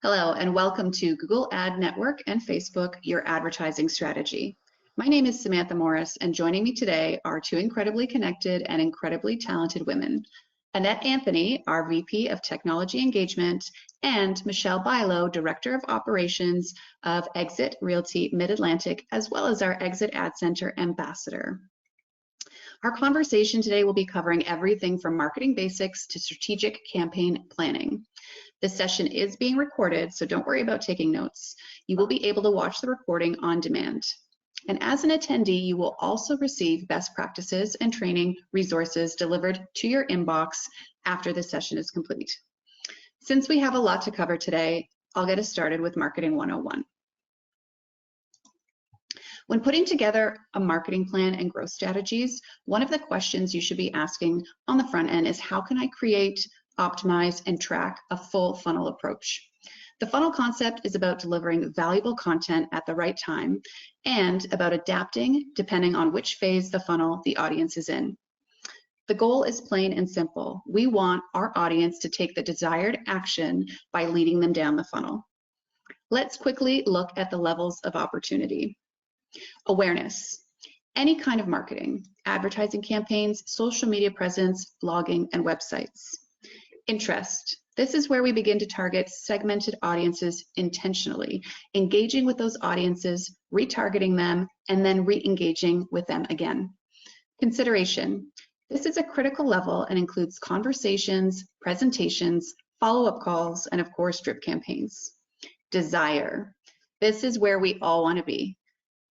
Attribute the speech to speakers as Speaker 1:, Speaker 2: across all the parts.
Speaker 1: Hello, and welcome to Google Ad Network and Facebook, your advertising strategy. My name is Samantha Morris, and joining me today are two incredibly connected and incredibly talented women. Annette Anthony, our VP of Technology Engagement, and Michele Bilow, Director of Operations of EXIT Realty Mid-Atlantic, as well as our EXIT Ad Center Ambassador. Our conversation today will be covering everything from marketing basics to strategic campaign planning. This session is being recorded, so don't worry about taking notes. You will be able to watch the recording on demand. And as an attendee, you will also receive best practices and training resources delivered to your inbox after the session is complete. Since we have a lot to cover today, I'll get us started with Marketing 101. When putting together a marketing plan and growth strategies, one of the questions you should be asking on the front end is, how can I create, optimize, and track a full funnel approach? The funnel concept is about delivering valuable content at the right time and about adapting depending on which phase of the funnel the audience is in. The goal is plain and simple. We want our audience to take the desired action by leading them down the funnel. Let's quickly look at the levels of opportunity. Awareness. Any kind of marketing, advertising campaigns, social media presence, blogging, and websites. Interest. This is where we begin to target segmented audiences intentionally, engaging with those audiences, retargeting them, and then re-engaging with them again. Consideration. This is a critical level and includes conversations, presentations, follow-up calls, and of course, drip campaigns. Desire. This is where we all want to be.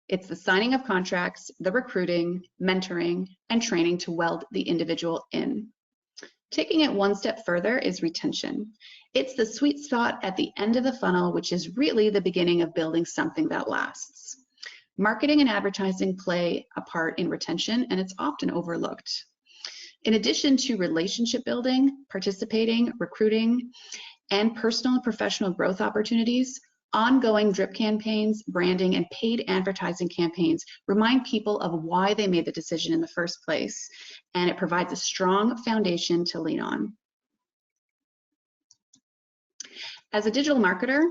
Speaker 1: It's the signing of contracts, the recruiting, mentoring, and training to weld the individual in. Taking it one step further is retention. It's the sweet spot at the end of the funnel, which is really the beginning of building something that lasts. Marketing and advertising play a part in retention, and it's often overlooked. In addition to relationship building, participating, recruiting, and personal and professional growth opportunities, ongoing drip campaigns, branding, and paid advertising campaigns remind people of why they made the decision in the first place, and it provides a strong foundation to lean on. As a digital marketer,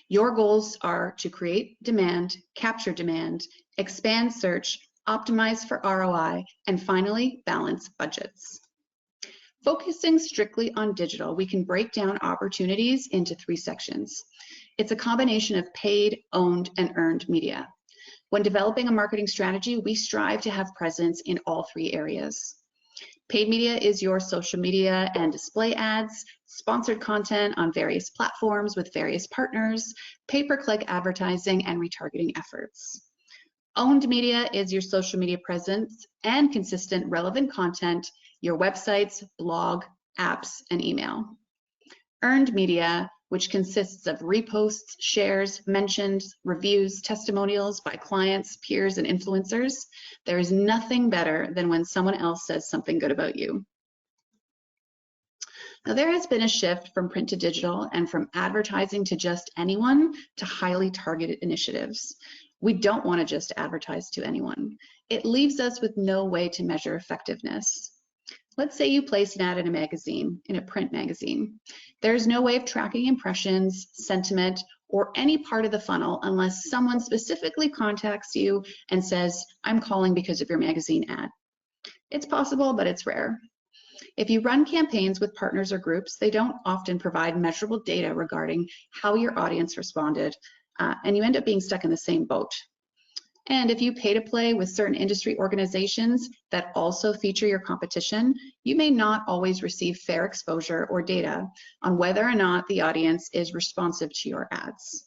Speaker 1: your goals are to create demand, capture demand, expand search, optimize for ROI, and finally, balance budgets. Focusing strictly on digital, we can break down opportunities into three sections. It's a combination of paid, owned, and earned media. When developing a marketing strategy, we strive to have presence in all three areas. Paid media is your social media and display ads, sponsored content on various platforms with various partners, pay-per-click advertising, and retargeting efforts. Owned media is your social media presence and consistent relevant content, your websites, blog, apps, and email. Earned media, which consists of reposts, shares, mentions, reviews, testimonials by clients, peers, and influencers. There is nothing better than when someone else says something good about you. Now, there has been a shift from print to digital and from advertising to just anyone to highly targeted initiatives. We don't want to just advertise to anyone. It leaves us with no way to measure effectiveness. Let's say you place an ad in a magazine, in a print magazine. There's no way of tracking impressions, sentiment, or any part of the funnel unless someone specifically contacts you and says, "I'm calling because of your magazine ad." It's possible, but it's rare. If you run campaigns with partners or groups, they don't often provide measurable data regarding how your audience responded, and you end up being stuck in the same boat. And if you pay to play with certain industry organizations that also feature your competition, you may not always receive fair exposure or data on whether or not the audience is responsive to your ads.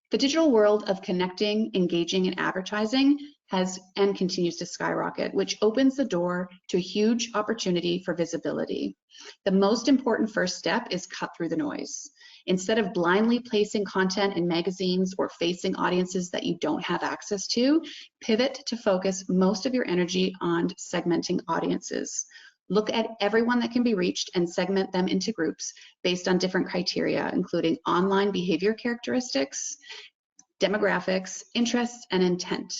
Speaker 1: The digital world of connecting, engaging, and advertising has and continues to skyrocket, which opens the door to a huge opportunity for visibility. The most important first step is cut through the noise. Instead of blindly placing content in magazines or facing audiences that you don't have access to, pivot to focus most of your energy on segmenting audiences. Look at everyone that can be reached and segment them into groups based on different criteria, including online behavior characteristics, demographics, interests, and intent.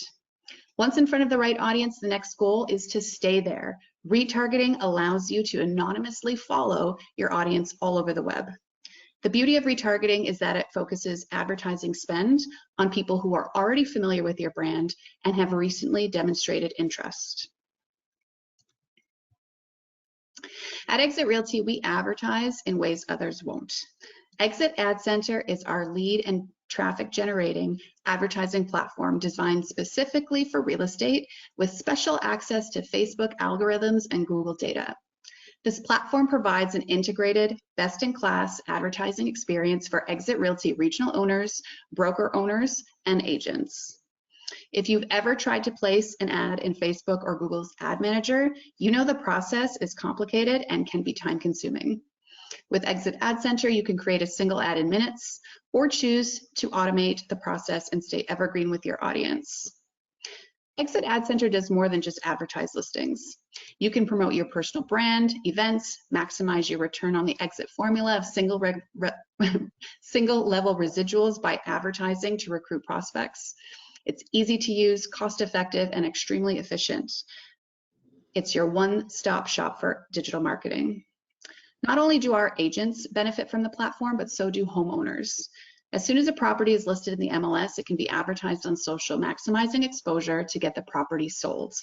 Speaker 1: Once in front of the right audience, the next goal is to stay there. Retargeting allows you to anonymously follow your audience all over the web. The beauty of retargeting is that it focuses advertising spend on people who are already familiar with your brand and have recently demonstrated interest. At EXIT Realty, we advertise in ways others won't. EXIT Ad Center is our lead and traffic generating advertising platform designed specifically for real estate with special access to Facebook algorithms and Google data. This platform provides an integrated, best-in-class advertising experience for EXIT Realty regional owners, broker owners, and agents. If you've ever tried to place an ad in Facebook or Google's Ad Manager, you know the process is complicated and can be time-consuming. With EXIT Ad Center, you can create a single ad in minutes or choose to automate the process and stay evergreen with your audience. EXIT Ad Center does more than just advertise listings. You can promote your personal brand, events, maximize your return on the exit formula of single level residuals by advertising to recruit prospects. It's easy to use, cost effective, and extremely efficient. It's your one-stop shop for digital marketing. Not only do our agents benefit from the platform, but so do homeowners. As soon as a property is listed in the MLS, it can be advertised on social, maximizing exposure to get the property sold.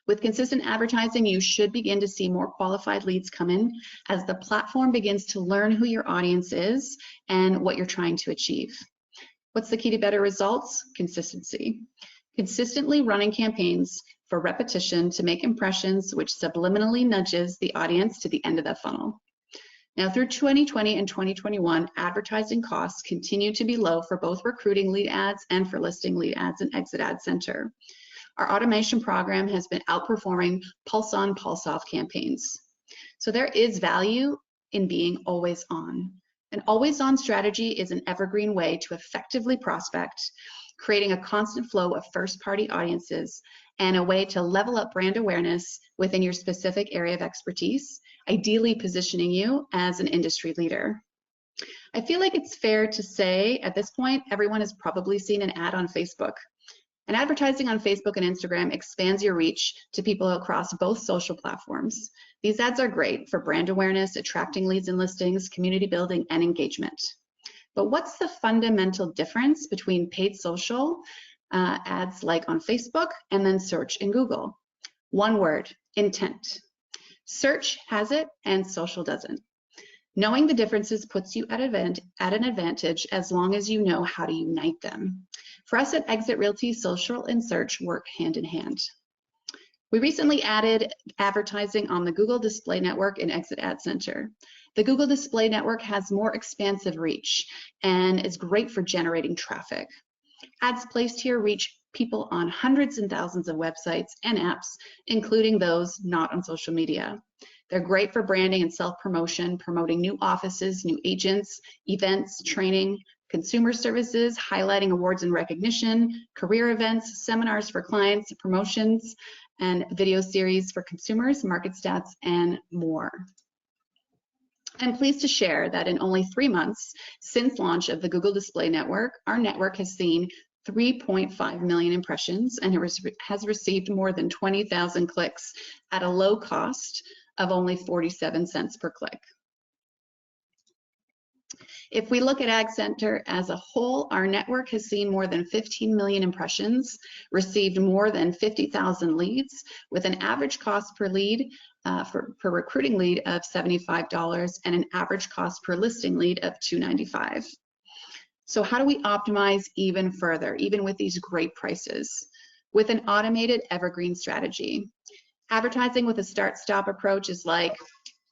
Speaker 1: With consistent advertising, you should begin to see more qualified leads come in as the platform begins to learn who your audience is and what you're trying to achieve. What's the key to better results? Consistency. Consistently running campaigns for repetition to make impressions, which subliminally nudges the audience to the end of the funnel. Now, through 2020 and 2021, advertising costs continue to be low for both recruiting lead ads and for listing lead ads in EXIT Ad Center. Our automation program has been outperforming pulse on, pulse off campaigns. So there is value in being always on. An always on strategy is an evergreen way to effectively prospect, creating a constant flow of first party audiences and a way to level up brand awareness within your specific area of expertise, ideally positioning you as an industry leader. I feel like it's fair to say at this point, everyone has probably seen an ad on Facebook. And advertising on Facebook and Instagram expands your reach to people across both social platforms. These ads are great for brand awareness, attracting leads and listings, community building, and engagement. But what's the fundamental difference between paid social ads like on Facebook and then search in Google? One word: intent. Search has it and social doesn't. Knowing the differences puts you at an advantage as long as you know how to unite them. For us at EXIT Realty, social and search work hand in hand. We recently added advertising on the Google Display Network in EXIT Ad Center. The Google Display Network has more expansive reach and is great for generating traffic. Ads placed here reach people on hundreds and thousands of websites and apps, including those not on social media. They're great for branding and self-promotion, promoting new offices, new agents, events, training, consumer services, highlighting awards and recognition, career events, seminars for clients, promotions, and video series for consumers, market stats, and more. I'm pleased to share that in only 3 months since launch of the Google Display Network, our network has seen 3.5 million impressions and has received more than 20,000 clicks at a low cost of only 47 cents per click. If we look at Ad Center as a whole, our network has seen more than 15 million impressions, received more than 50,000 leads, with an average cost per lead per recruiting lead of $75 and an average cost per listing lead of $295. So how do we optimize even further, even with these great prices? With an automated evergreen strategy. Advertising with a start-stop approach is like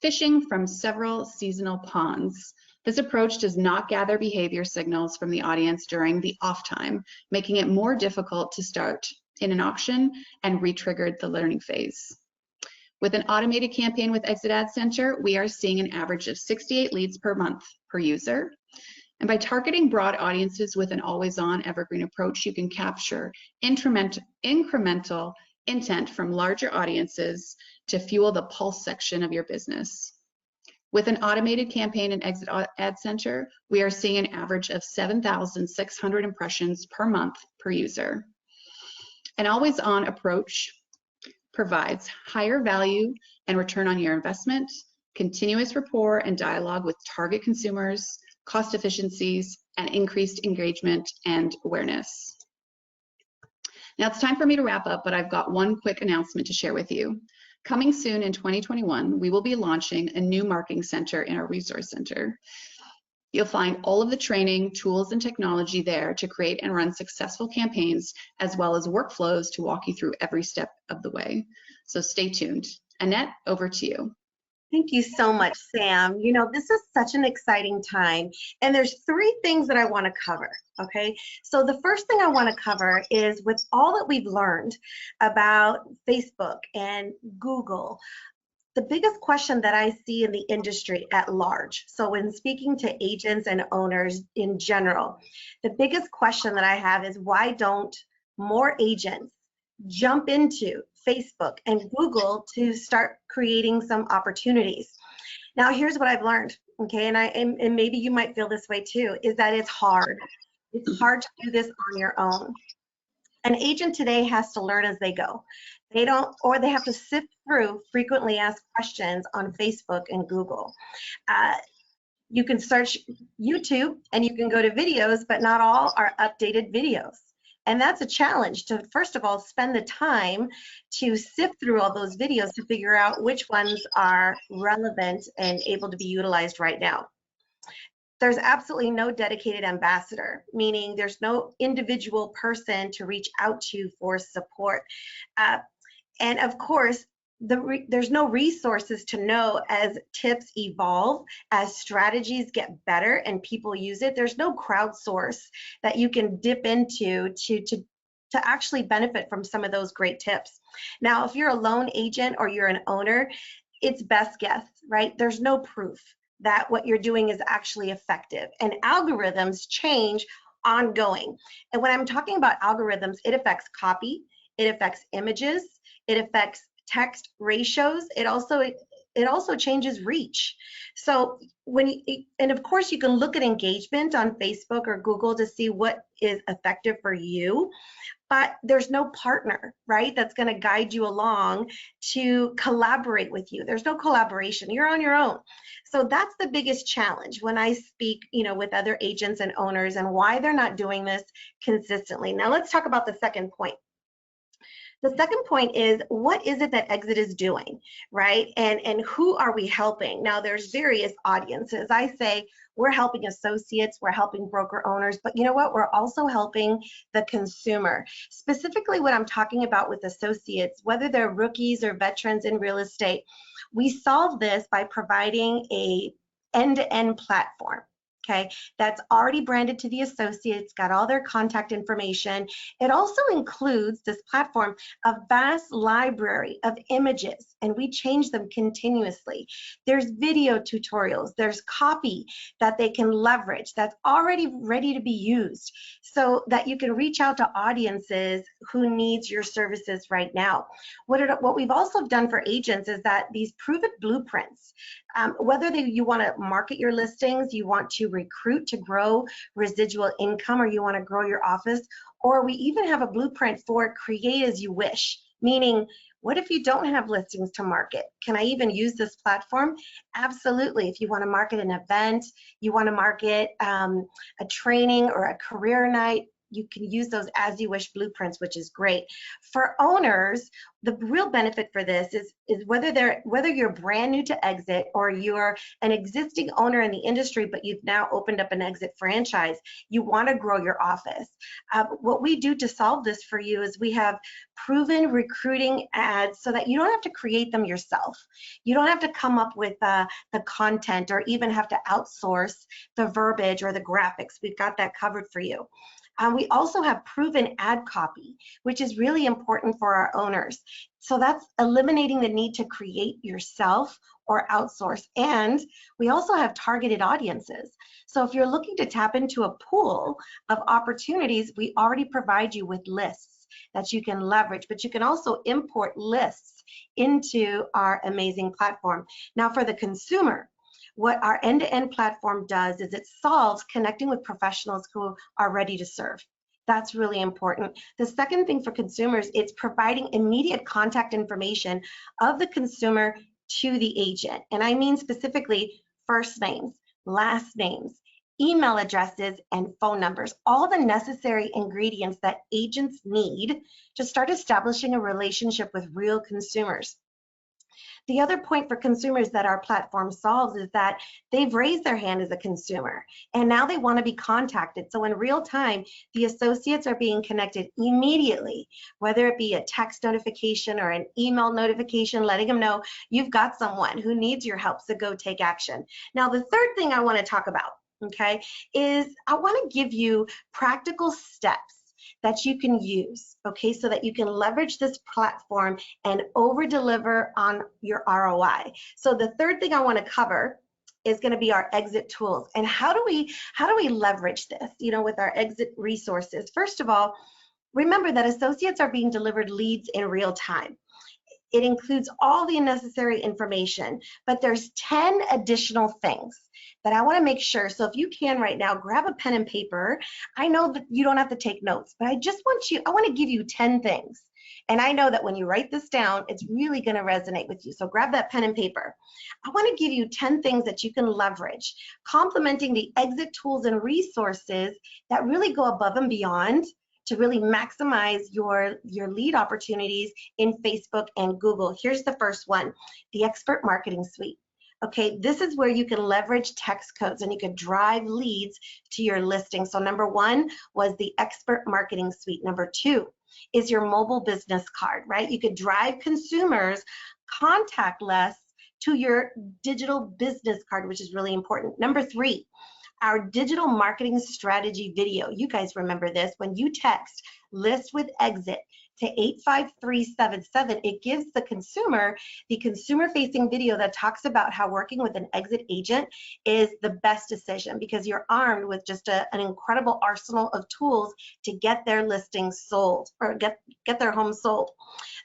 Speaker 1: fishing from several seasonal ponds. This approach does not gather behavior signals from the audience during the off time, making it more difficult to start in an auction and re-trigger the learning phase. With an automated campaign with EXIT Ad Center, we are seeing an average of 68 leads per month per user. And by targeting broad audiences with an always-on evergreen approach, you can capture incremental intent from larger audiences to fuel the pulse section of your business. With an automated campaign in EXIT Ad Center, we are seeing an average of 7,600 impressions per month per user. An always-on approach provides higher value and return on your investment, continuous rapport and dialogue with target consumers, cost efficiencies, and increased engagement and awareness. Now it's time for me to wrap up, but I've got one quick announcement to share with you. Coming soon in 2021, we will be launching a new marketing center in our resource center. You'll find all of the training, tools, and technology there to create and run successful campaigns, as well as workflows to walk you through every step of the way. So stay tuned. Annette, over to you.
Speaker 2: Thank you so much, Sam. You know, this is such an exciting time, and there's three things that I want to cover, okay? So the first thing I want to cover is, with all that we've learned about Facebook and Google, the biggest question that I see in the industry at large, so when speaking to agents and owners in general, the biggest question that I have is, why don't more agents jump into Facebook and Google to start creating some opportunities? Now, here's what I've learned, okay, and maybe you might feel this way too, is that it's hard. It's hard to do this on your own. An agent today has to learn as they go. They have to sift through frequently asked questions on Facebook and Google. You can search YouTube and you can go to videos, but not all are updated videos. And that's a challenge to, first of all, spend the time to sift through all those videos to figure out which ones are relevant and able to be utilized right now. There's absolutely no dedicated ambassador, meaning there's no individual person to reach out to for support. And of course, there's no resources to know as tips evolve, as strategies get better and people use it. There's no crowdsource that you can dip into to actually benefit from some of those great tips. Now, if you're a lone agent or you're an owner, it's best guess, right? There's no proof that what you're doing is actually effective. And algorithms change ongoing. And when I'm talking about algorithms, it affects copy, it affects images, it affects text ratios. It also changes reach. So and of course you can look at engagement on Facebook or Google to see what is effective for you, but there's no partner, right, that's going to guide you along to collaborate with you. There's no collaboration. You're on your own. So that's the biggest challenge when I speak, with other agents and owners, and why they're not doing this consistently. Now let's talk about the second point. The second point is, what is it that EXIT is doing, right? And who are we helping? Now, there's various audiences. I say we're helping associates, we're helping broker owners, but you know what? We're also helping the consumer. Specifically, what I'm talking about with associates, whether they're rookies or veterans in real estate, we solve this by providing a end-to-end platform. Okay, that's already branded to the associates, got all their contact information. It also includes, this platform, a vast library of images, and we change them continuously. There's video tutorials, there's copy that they can leverage that's already ready to be used, so that you can reach out to audiences who needs your services right now. What we've also done for agents is that these proven blueprints, whether you want to market your listings, you want to recruit to grow residual income, or you want to grow your office, or we even have a blueprint for create as you wish, meaning, what if you don't have listings to market? Can I even use this platform? Absolutely. If you want to market an event, you want to market a training or a career night, you can use those as you wish blueprints, which is great. For owners, the real benefit for this is whether you're brand new to EXIT or you're an existing owner in the industry, but you've now opened up an EXIT franchise, you want to grow your office. What we do to solve this for you is we have proven recruiting ads so that you don't have to create them yourself. You don't have to come up with the content or even have to outsource the verbiage or the graphics. We've got that covered for you. We also have proven ad copy, which is really important for our owners. So that's eliminating the need to create yourself or outsource. And we also have targeted audiences. So if you're looking to tap into a pool of opportunities, we already provide you with lists that you can leverage, but you can also import lists into our amazing platform. Now, for the consumer, what our end-to-end platform does is it solves connecting with professionals who are ready to serve. That's really important. The second thing for consumers, it's providing immediate contact information of the consumer to the agent. And I mean specifically first names, last names, email addresses, and phone numbers, all the necessary ingredients that agents need to start establishing a relationship with real consumers. The other point for consumers that our platform solves is that they've raised their hand as a consumer and now they want to be contacted. So in real time, the associates are being connected immediately, whether it be a text notification or an email notification, letting them know you've got someone who needs your help, so go take action. Now, the third thing I want to talk about, okay, is I want to give you practical steps that you can use, okay, so that you can leverage this platform and over deliver on your ROI. So the third thing I want to cover is going to be our exit tools. And how do we leverage this, with our exit resources? First of all, remember that associates are being delivered leads in real time. It includes all the necessary information, but there's 10 additional things that I want to make sure. So if you can right now, grab a pen and paper. I know that you don't have to take notes, but I want to give you 10 things. And I know that when you write this down, it's really going to resonate with you. So grab that pen and paper. I want to give you 10 things that you can leverage, complementing the exit tools and resources that really go above and beyond to really maximize your lead opportunities in Facebook and Google. Here's the first one, the Expert Marketing Suite. Okay, this is where you can leverage text codes and you can drive leads to your listing. So number one was the Expert Marketing Suite. Number two is your mobile business card, right? You could drive consumers contactless to your digital business card, which is really important. Number three, our digital marketing strategy video. You guys remember this. When you text list with exit to 85377, it gives the consumer-facing video that talks about how working with an exit agent is the best decision because you're armed with just an incredible arsenal of tools to get their listings sold or get their home sold.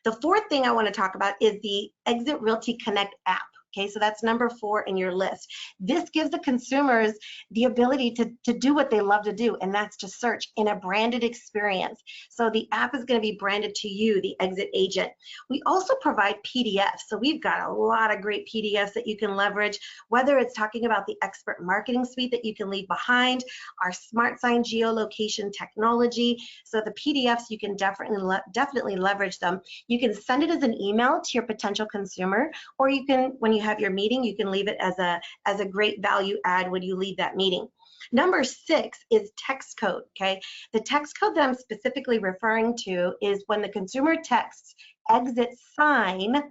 Speaker 2: The fourth thing I want to talk about is the EXIT Realty Connect app. Okay, so that's number 4 in your list. This gives the consumers the ability to do what they love to do, and that's to search in a branded experience. So the app is going to be branded to you, the exit agent. We also provide PDFs. So we've got a lot of great PDFs that you can leverage, whether it's talking about the Expert Marketing Suite that you can leave behind, our Smart Sign geolocation technology. So the PDFs, you can definitely leverage them. You can send it as an email to your potential consumer, or you can, when you have your meeting, you can leave it as a great value add when you leave that meeting. Number 6 is text code, okay? The text code that I'm specifically referring to is when the consumer texts exit sign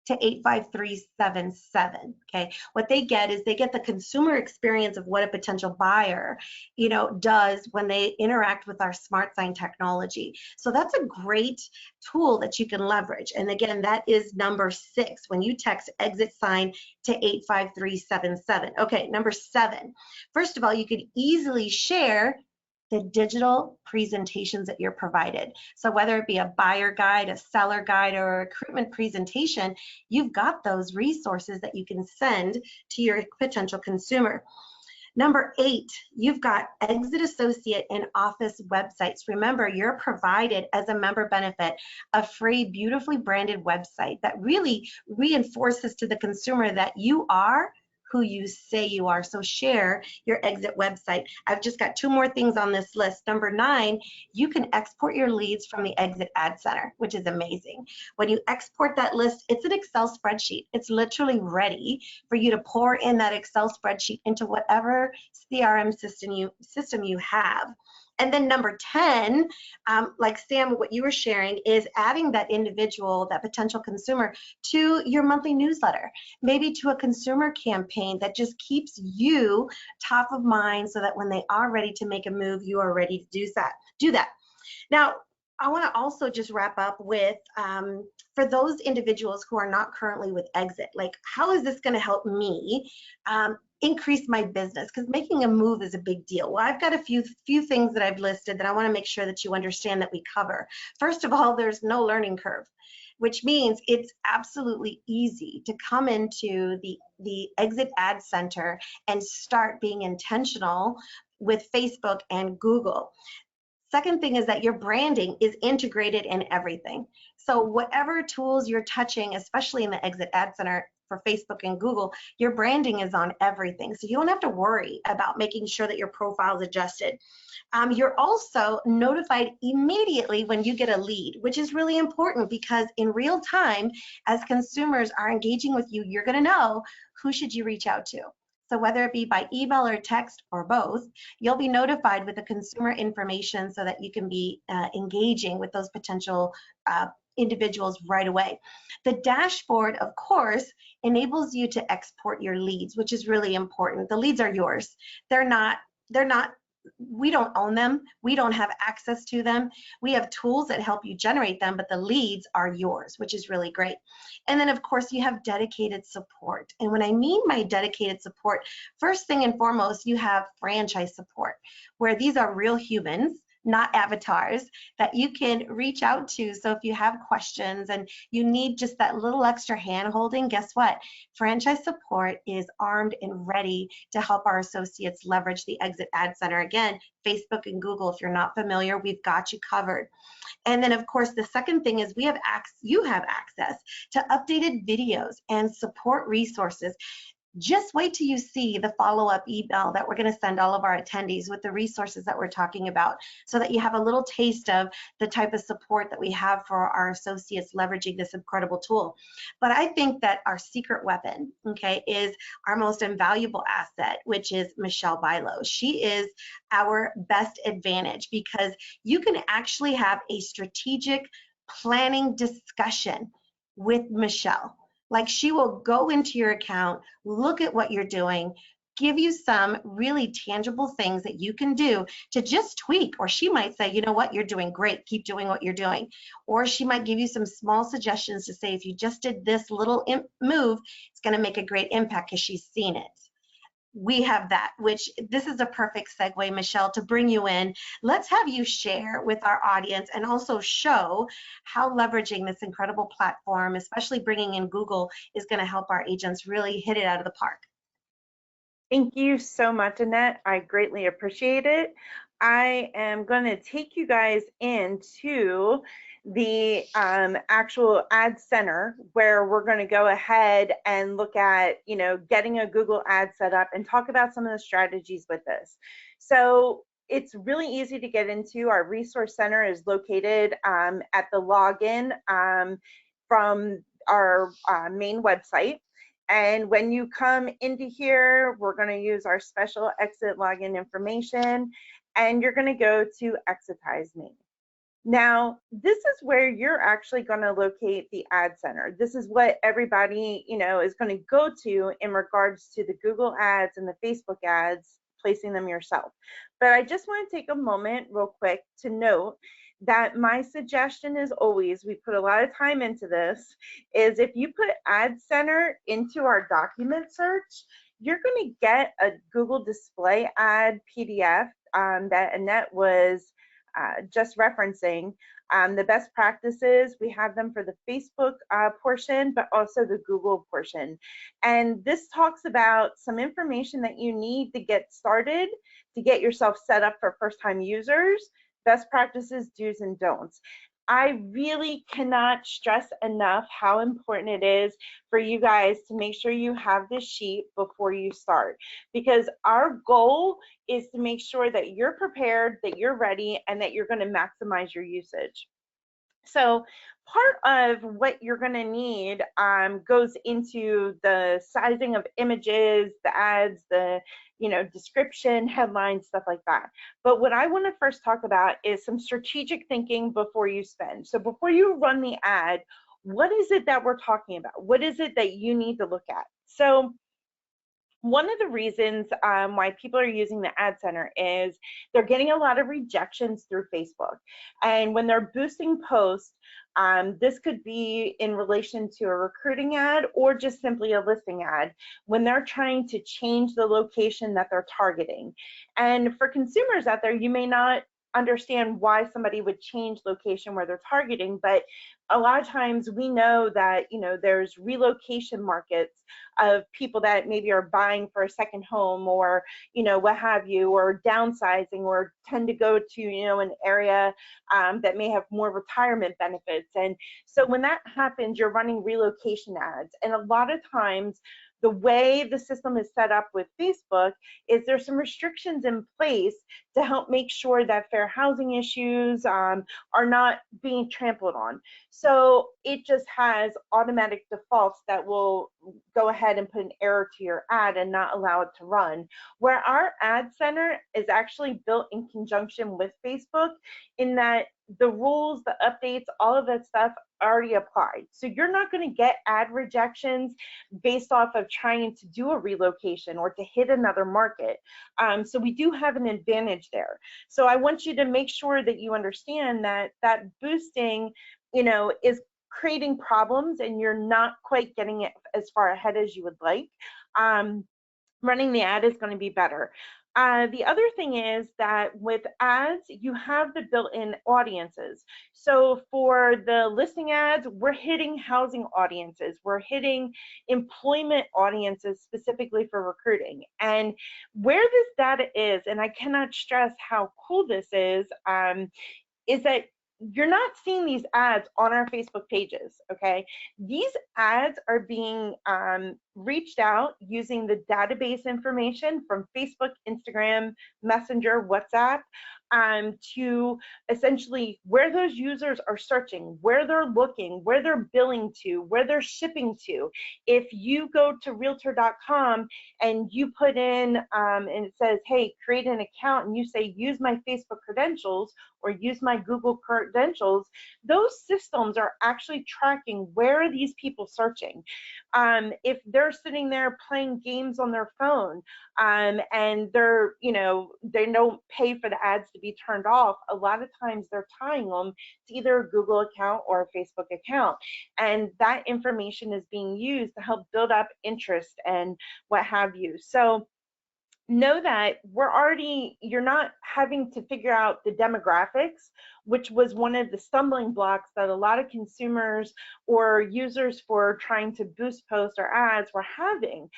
Speaker 2: to 85377, okay? What they get is they get the consumer experience of what a potential buyer, does when they interact with our Smart Sign technology. So that's a great tool that you can leverage. And again, that is number 6 when you text exit sign to 85377. Okay, number 7. First of all, you could easily share the digital presentations that you're provided. So whether it be a buyer guide, a seller guide, or a recruitment presentation, you've got those resources that you can send to your potential consumer. Number 8, you've got exit associate and office websites. Remember, you're provided as a member benefit a free, beautifully branded website that really reinforces to the consumer that you are who you say you are. So share your exit website. I've just got 2 more things on this list. Number 9, you can export your leads from the Exit Ad Center, which is amazing. When you export that list, it's an Excel spreadsheet. It's literally ready for you to pour in that Excel spreadsheet into whatever CRM system you have. And then number 10, like Sam, what you were sharing is adding that individual, that potential consumer to your monthly newsletter, maybe to a consumer campaign that just keeps you top of mind so that when they are ready to make a move, you are ready to do that. Now, I want to also just wrap up with, for those individuals who are not currently with Exit, like how is this going to help me increase my business? Because making a move is a big deal. Well, I've got a few things that I've listed that I want to make sure that you understand that we cover. First of all, there's no learning curve, which means it's absolutely easy to come into the Exit Ad Center and start being intentional with Facebook and Google. Second thing is that your branding is integrated in everything. So whatever tools you're touching, especially in the Exit Ad Center, for Facebook and Google, your branding is on everything. So you don't have to worry about making sure that your profile is adjusted. You're also notified immediately when you get a lead, which is really important because in real time, as consumers are engaging with you, you're going to know who should you reach out to. So whether it be by email or text or both, you'll be notified with the consumer information so that you can be engaging with those potential individuals right away. The dashboard, of course, enables you to export your leads, which is really important. The leads are yours. They're not, we don't own them. We don't have access to them. We have tools that help you generate them, but the leads are yours, which is really great. And then, of course, you have dedicated support. And when I mean by dedicated support, first thing and foremost, you have franchise support, where these are real humans, not avatars, that you can reach out to. So if you have questions and you need just that little extra hand holding, guess what? Franchise support is armed and ready to help our associates leverage the Exit Ad Center. Again, Facebook and Google, if you're not familiar, we've got you covered. And then, of course, the second thing is you have access to updated videos and support resources. Just wait till you see the follow-up email that we're going to send all of our attendees with the resources that we're talking about, so that you have a little taste of the type of support that we have for our associates leveraging this incredible tool. But I think that our secret weapon, okay, is our most invaluable asset, which is Michele Bilow. She is our best advantage because you can actually have a strategic planning discussion with Michele. Like, she will go into your account, look at what you're doing, give you some really tangible things that you can do to just tweak. Or she might say, you know what, you're doing great, keep doing what you're doing. Or she might give you some small suggestions to say, if you just did this little move, it's going to make a great impact, because she's seen it. We have that, which this is a perfect segue, Michele, to bring you in. Let's have you share with our audience and also show how leveraging this incredible platform, especially bringing in Google, is going to help our agents really hit it out of the park.
Speaker 3: Thank you so much, Annette. I greatly appreciate it. I am going to take you guys into the actual ad center, where we're going to go ahead and look at, getting a Google ad set up and talk about some of the strategies with this. So it's really easy to get into. Our resource center is located at the login from our main website. And when you come into here, we're going to use our special exit login information, and you're going to go to Exitize Me. Now, this is where you're actually going to locate the ad center. This is what everybody, is going to go to in regards to the Google ads and the Facebook ads, placing them yourself. But I just want to take a moment real quick to note that my suggestion is always, we put a lot of time into this, is if you put ad center into our document search, you're going to get a Google display ad PDF that Annette was just referencing. The best practices, we have them for the Facebook portion, but also the Google portion. And this talks about some information that you need to get started, to get yourself set up for first-time users, best practices, do's and don'ts. I really cannot stress enough how important it is for you guys to make sure you have this sheet before you start, because our goal is to make sure that you're prepared, that you're ready, and that you're going to maximize your usage. So part of what you're going to need goes into the sizing of images, the ads, the description, headlines, stuff like that. But what I want to first talk about is some strategic thinking before you spend. So before you run the ad, what is it that we're talking about? What is it that you need to look at? So one of the reasons why people are using the ad center is they're getting a lot of rejections through Facebook. And when they're boosting posts, this could be in relation to a recruiting ad or just simply a listing ad, when they're trying to change the location that they're targeting. And for consumers out there, you may not understand why somebody would change location where they're targeting, but a lot of times we know that, you know, there's relocation markets of people that maybe are buying for a second home, or, you know, what have you, or downsizing, or tend to go to, you know, an area that may have more retirement benefits. And so when that happens, you're running relocation ads. And a lot of times, the way the system is set up with Facebook is there's some restrictions in place to help make sure that fair housing issues are not being trampled on. So it just has automatic defaults that will go ahead and put an error to your ad and not allow it to run. Where our ad center is actually built in conjunction with Facebook, in that the rules, the updates, all of that stuff already applied. So you're not going to get ad rejections based off of trying to do a relocation or to hit another market. So we do have an advantage there. So I want you to make sure that you understand that that boosting, you know, is creating problems and you're not quite getting it as far ahead as you would like. Running the ad is going to be better. The other thing is that with ads, you have the built-in audiences. So for the listing ads, we're hitting housing audiences. We're hitting employment audiences specifically for recruiting. And where this data is, and I cannot stress how cool this is that you're not seeing these ads on our Facebook pages, okay? These ads are being reached out using the database information from Facebook, Instagram, Messenger, WhatsApp, to essentially where those users are searching, where they're looking, where they're billing to, where they're shipping to. If you go to realtor.com and you put in, and it says, hey, create an account, and you say, use my Facebook credentials or use my Google credentials, those systems are actually tracking where are these people searching. If they're sitting there playing games on their phone, and they're, you know, they don't pay for the ads to be turned off, a lot of times they're tying them to either a Google account or a Facebook account. And that information is being used to help build up interest and what have you. So know that you're not having to figure out the demographics, which was one of the stumbling blocks that a lot of consumers or users for trying to boost posts or ads were having.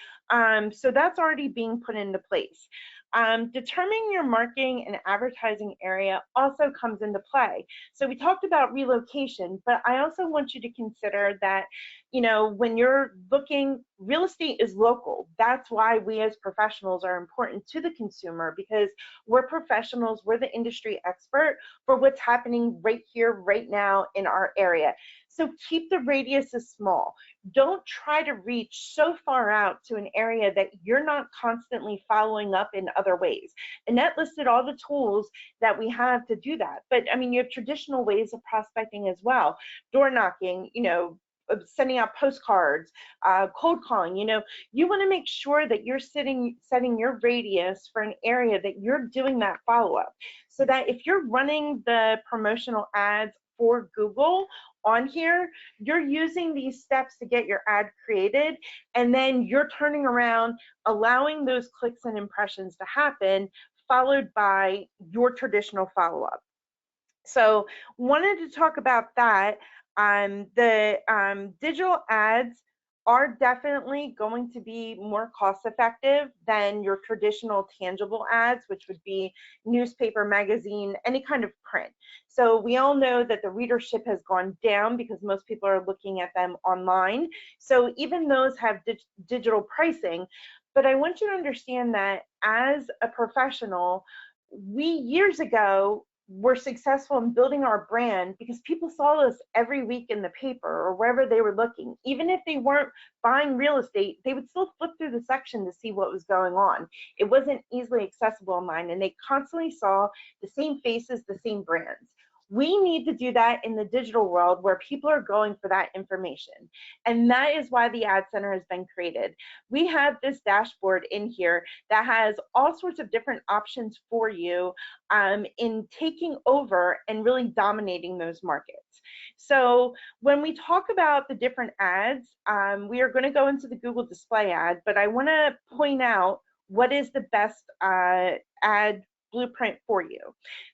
Speaker 3: So that's already being put into place. Determining your marketing and advertising area also comes into play. So we talked about relocation, but I also want you to consider that, you know, when you're looking, real estate is local. That's why we as professionals are important to the consumer, because we're professionals, we're the industry expert for what's happening right here, right now in our area. So keep the radiuses small. Don't try to reach so far out to an area that you're not constantly following up in other ways. Annette listed all the tools that we have to do that. But I mean, you have traditional ways of prospecting as well. Door knocking, you know, sending out postcards, cold calling. You know, you want to make sure that you're setting your radius for an area that you're doing that follow-up, so that if you're running the promotional ads for Google on here, you're using these steps to get your ad created, and then you're turning around, allowing those clicks and impressions to happen, followed by your traditional follow-up. So wanted to talk about that. The digital ads are definitely going to be more cost effective than your traditional tangible ads, which would be newspaper, magazine, any kind of print. So we all know that the readership has gone down because most people are looking at them online. So even those have digital pricing. But I want you to understand that as a professional, we years ago were successful in building our brand because people saw us every week in the paper or wherever they were looking. Even if they weren't buying real estate, they would still flip through the section to see what was going on. It wasn't easily accessible online, and they constantly saw the same faces, the same brands. We need to do that in the digital world where people are going for that information. And that is why the Ad Center has been created. We have this dashboard in here that has all sorts of different options for you in taking over and really dominating those markets. So when we talk about the different ads, we are going to go into the Google display ad, but I want to point out what is the best ad blueprint for you.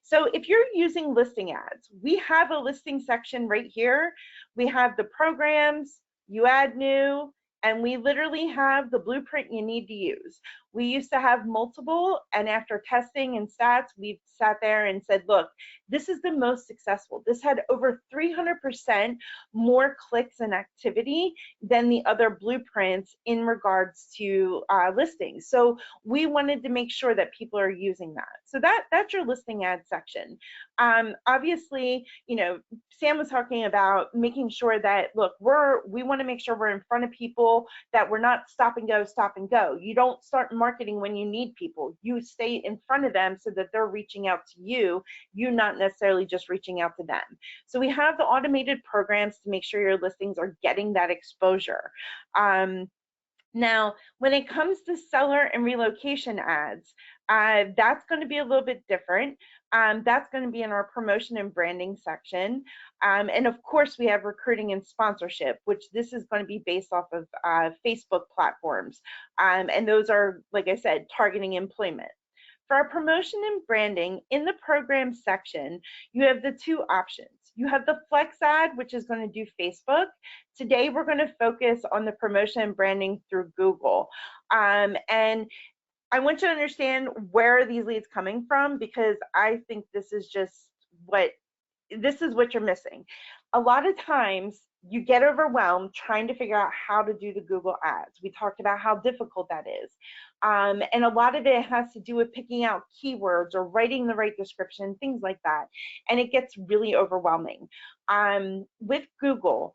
Speaker 3: So if you're using listing ads, we have a listing section right here. We have the programs, you add new, and we literally have the blueprint you need to use. We used to have multiple, and after testing and stats, we've sat there and said, look, this is the most successful. This had over 300% more clicks and activity than the other blueprints in regards to listings. So we wanted to make sure that people are using that. So that's your listing ad section. Obviously, you know, Sam was talking about making sure that, look, we want to make sure we're in front of people, that we're not stop and go. You don't start marketing when you need people. You stay in front of them so that they're reaching out to you, you not necessarily just reaching out to them. So we have the automated programs to make sure your listings are getting that exposure. Now, when it comes to seller and relocation ads, that's going to be a little bit different. That's going to be in our promotion and branding section. And of course, we have recruiting and sponsorship, which this is going to be based off of Facebook platforms. And those are, like I said, targeting employment. For our promotion and branding, in the program section, you have the two options. You have the flex ad, which is going to do Facebook. Today, we're going to focus on the promotion and branding through Google. And I want you to understand where are these leads coming from, because I think this is what you're missing. A lot of times you get overwhelmed trying to figure out how to do the Google ads. We talked about how difficult that is. And a lot of it has to do with picking out keywords or writing the right description, things like that. And it gets really overwhelming. With Google,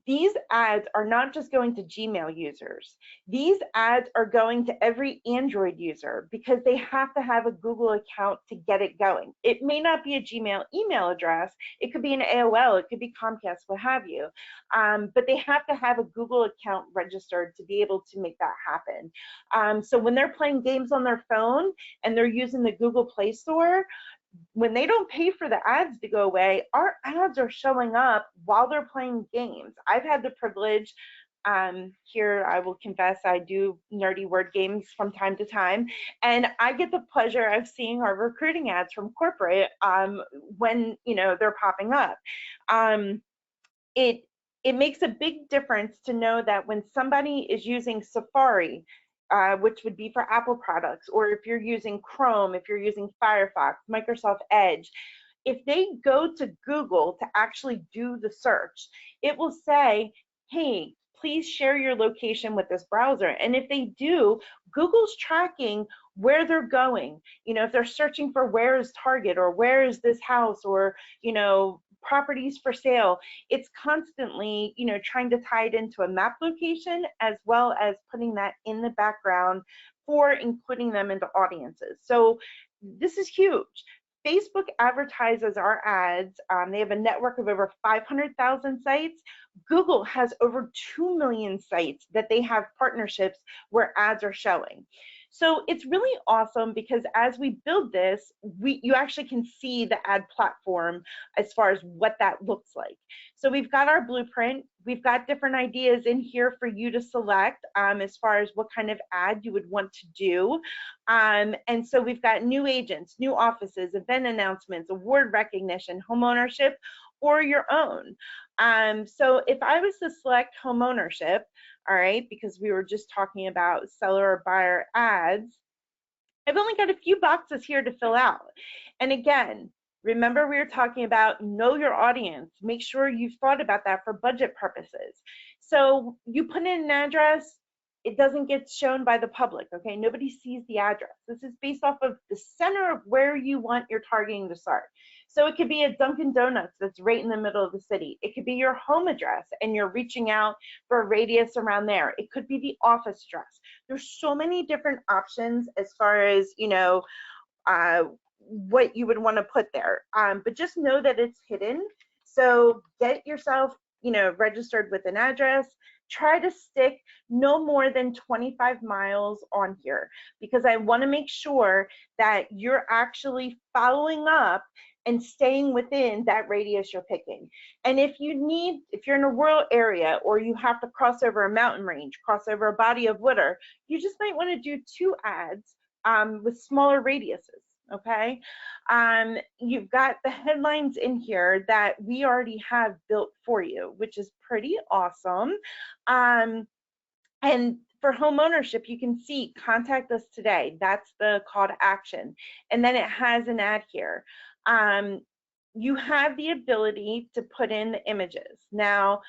Speaker 3: these ads are not just going to Gmail users. These ads are going to every Android user because they have to have a Google account to get it going. It may not be a Gmail email address. It could be an AOL. It could be Comcast, what have you. But they have to have a Google account registered to be able to make that happen. So when they're playing games on their phone and they're using the Google Play Store, when they don't pay for the ads to go away, our ads are showing up while they're playing games. I've had the privilege, here I will confess, I do nerdy word games from time to time, and I get the pleasure of seeing our recruiting ads from corporate when, you know, they're popping up. It makes a big difference to know that when somebody is using Safari, which would be for Apple products, or if you're using Chrome, if you're using Firefox, Microsoft Edge, if they go to Google to actually do the search, it will say, hey, please share your location with this browser. And if they do, Google's tracking where they're going. You know, if they're searching for where is Target, or where is this house, or, you know, properties for sale, it's constantly, you know, trying to tie it into a map location, as well as putting that in the background for including them into audiences. So this is huge. Facebook advertises our ads. They have a network of over 500,000 sites. Google has over 2 million sites that they have partnerships where ads are showing. So it's really awesome because as we build this, you actually can see the ad platform as far as what that looks like. So we've got our blueprint. We've got different ideas in here for you to select as far as what kind of ad you would want to do. And so we've got new agents, new offices, event announcements, award recognition, home ownership, or your own. So if I was to select home ownership, all right, because we were just talking about seller or buyer ads, I've only got a few boxes here to fill out. And again, remember we were talking about know your audience. Make sure you've thought about that for budget purposes. So you put in an address, it doesn't get shown by the public, okay? Nobody sees the address. This is based off of the center of where you want your targeting to start. So it could be a Dunkin' Donuts that's right in the middle of the city. It could be your home address and you're reaching out for a radius around there. It could be the office address. There's so many different options as far as, you know, what you would want to put there. But just know that it's hidden. So get yourself, you know, registered with an address. Try to stick no more than 25 miles on here, because I want to make sure that you're actually following up and staying within that radius you're picking. And if you're in a rural area, or you have to cross over a mountain range, cross over a body of water, you just might want to do 2 ads with smaller radiuses. okay? You've got the headlines in here that we already have built for you, which is pretty awesome. And for home ownership, you can see contact us today. That's the call to action. And then it has an ad here. You have the ability to put in the images. Now,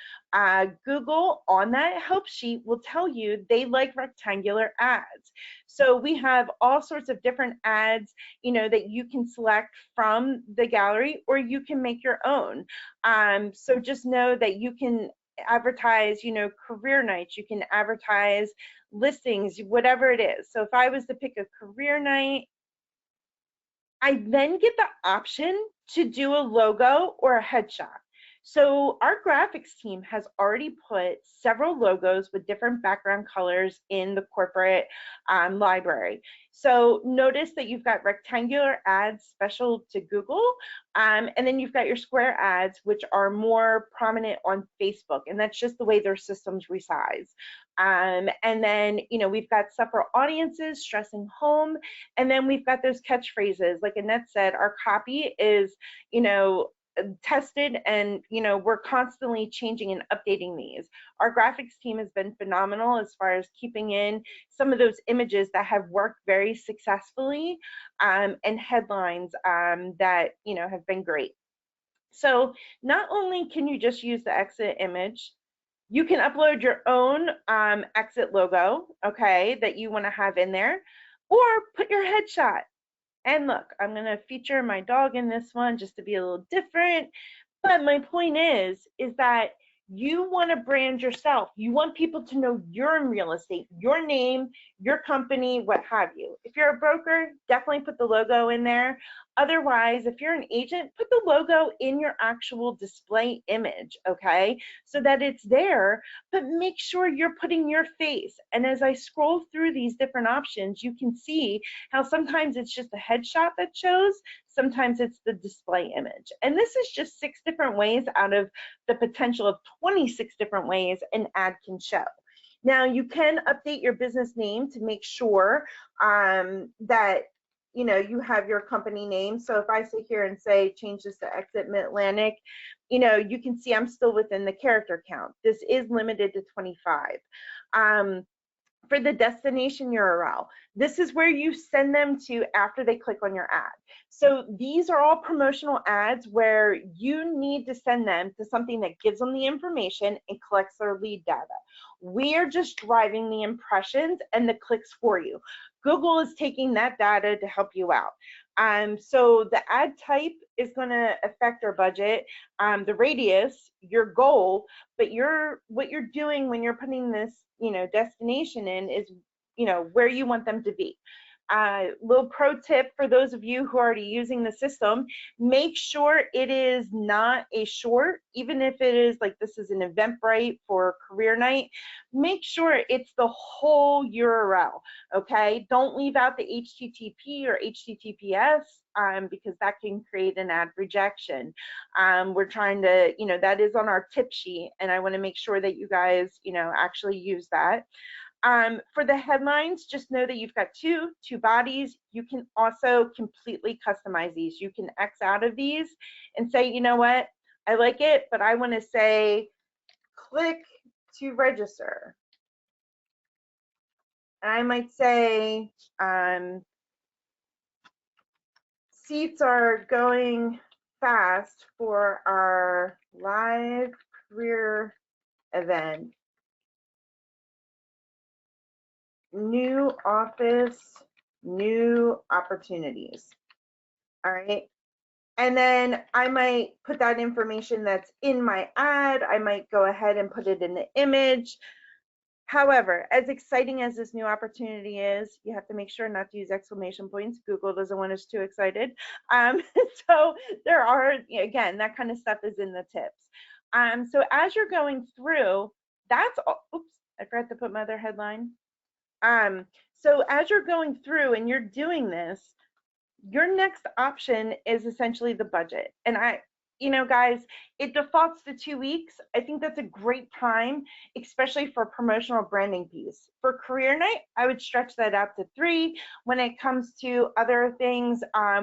Speaker 3: Google on that help sheet will tell you they like rectangular ads. So we have all sorts of different ads, you know, that you can select from the gallery, or you can make your own. So just know that you can advertise, you know, career nights, you can advertise listings, whatever it is. So if I was to pick a career night, I then get the option to do a logo or a headshot. So our graphics team has already put several logos with different background colors in the corporate library. So notice that you've got rectangular ads special to Google, and then you've got your square ads, which are more prominent on Facebook, and that's just the way their systems resize. And then, you know, we've got stuff for audiences, stressing home, and then we've got those catchphrases. Like Annette said, our copy is, you know, tested, and you know, we're constantly changing and updating these. Our graphics team has been phenomenal as far as keeping in some of those images that have worked very successfully, and headlines that, you know, have been great. So not only can you just use the exit image, you can upload your own exit logo, okay, that you want to have in there, or put your headshot. And look, I'm going to feature my dog in this one just to be a little different. But my point is that you want to brand yourself. You want people to know you're in real estate, your name, your company, what have you. If you're a broker, definitely put the logo in there. Otherwise, if you're an agent, put the logo in your actual display image, okay? So that it's there, but make sure you're putting your face. And as I scroll through these different options, you can see how sometimes it's just a headshot that shows, sometimes it's the display image. And this is just 6 different ways out of the potential of 26 different ways an ad can show. Now, you can update your business name to make sure that, you know, you have your company name. So if I sit here and say, change this to EXIT Mid-Atlantic, you know, you can see I'm still within the character count. This is limited to 25. For the destination URL, this is where you send them to after they click on your ad. So these are all promotional ads where you need to send them to something that gives them the information and collects their lead data. We are just driving the impressions and the clicks for you. Google is taking that data to help you out. So the ad type is going to affect our budget, the radius, your goal, but what you're doing when you're putting this, you know, destination in is, you know, where you want them to be. Little pro tip for those of you who are already using the system, make sure it is not a short, even if it is like this is an Eventbrite for career night, make sure it's the whole URL, okay? Don't leave out the HTTP or HTTPS because that can create an ad rejection. We're trying to, you know, that is on our tip sheet, and I want to make sure that you guys, you know, actually use that. For the headlines, just know that you've got two bodies. You can also completely customize these. You can X out of these and say, you know what, I like it, but I want to say, click to register. And I might say, seats are going fast for our live career event. New office, new opportunities. All right. And then I might put that information that's in my ad. I might go ahead and put it in the image. However, as exciting as this new opportunity is, you have to make sure not to use exclamation points. Google doesn't want us too excited. So there are, again, that kind of stuff is in the tips. So as you're going through, that's all. Oops, I forgot to put my other headline. So as you're going through and you're doing this, your next option is essentially the budget. And you know, guys, it defaults to 2 weeks. I think that's a great time, especially for promotional branding piece. For career night, I would stretch that out to 3. When it comes to other things,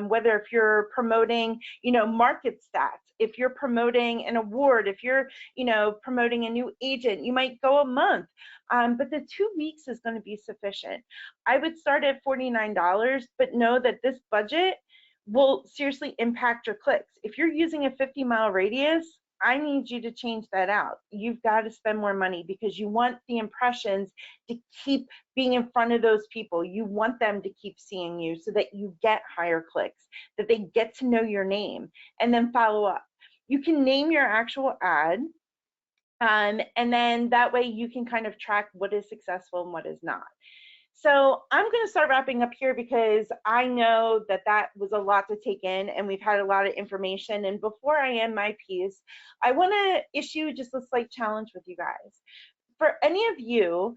Speaker 3: whether if you're promoting, you know, market stats, if you're promoting an award, if you're, you know, promoting a new agent, you might go a month. But the 2 weeks is going to be sufficient. I would start at $49, but know that this budget will seriously impact your clicks. If you're using a 50-mile radius, I need you to change that out. You've got to spend more money because you want the impressions to keep being in front of those people. You want them to keep seeing you so that you get higher clicks, that they get to know your name, and then follow up. You can name your actual ad, and then that way you can kind of track what is successful and what is not. So I'm going to start wrapping up here because I know that that was a lot to take in and we've had a lot of information. And before I end my piece, I want to issue just a slight challenge with you guys. For any of you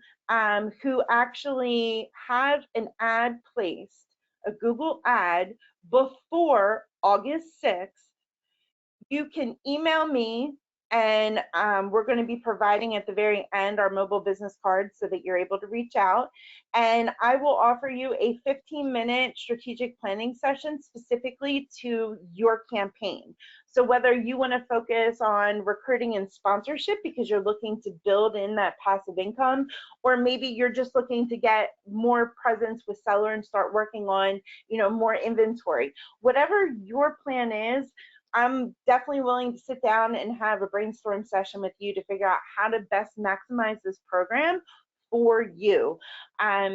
Speaker 3: who actually have an ad placed, a Google ad before August 6th, you can email me, and we're going to be providing at the very end our mobile business card so that you're able to reach out. And I will offer you a 15-minute strategic planning session specifically to your campaign. So whether you want to focus on recruiting and sponsorship because you're looking to build in that passive income, or maybe you're just looking to get more presence with seller and start working on, you know, more inventory. Whatever your plan is, I'm definitely willing to sit down and have a brainstorm session with you to figure out how to best maximize this program for you.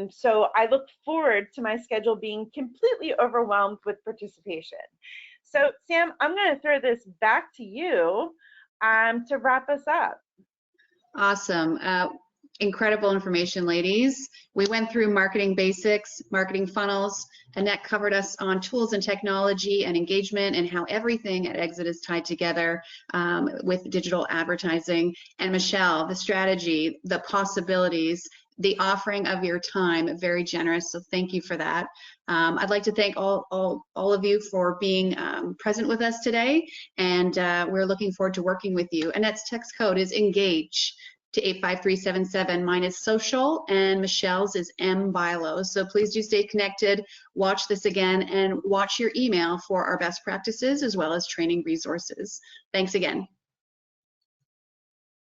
Speaker 3: So I look forward to my schedule being completely overwhelmed with participation. So Sam, I'm going to throw this back to you to wrap us up.
Speaker 1: Awesome. Incredible information, ladies. We went through marketing basics, marketing funnels. Annette covered us on tools and technology and engagement and how everything at EXIT is tied together with digital advertising. And Michele, the strategy, the possibilities, the offering of your time, very generous. So thank you for that. I'd like to thank all of you for being present with us today. And we're looking forward to working with you. Annette's text code is ENGAGE to 85377. Mine is social, and Michelle's is Bilow. So please do stay connected, watch this again, and watch your email for our best practices as well as training resources. Thanks again.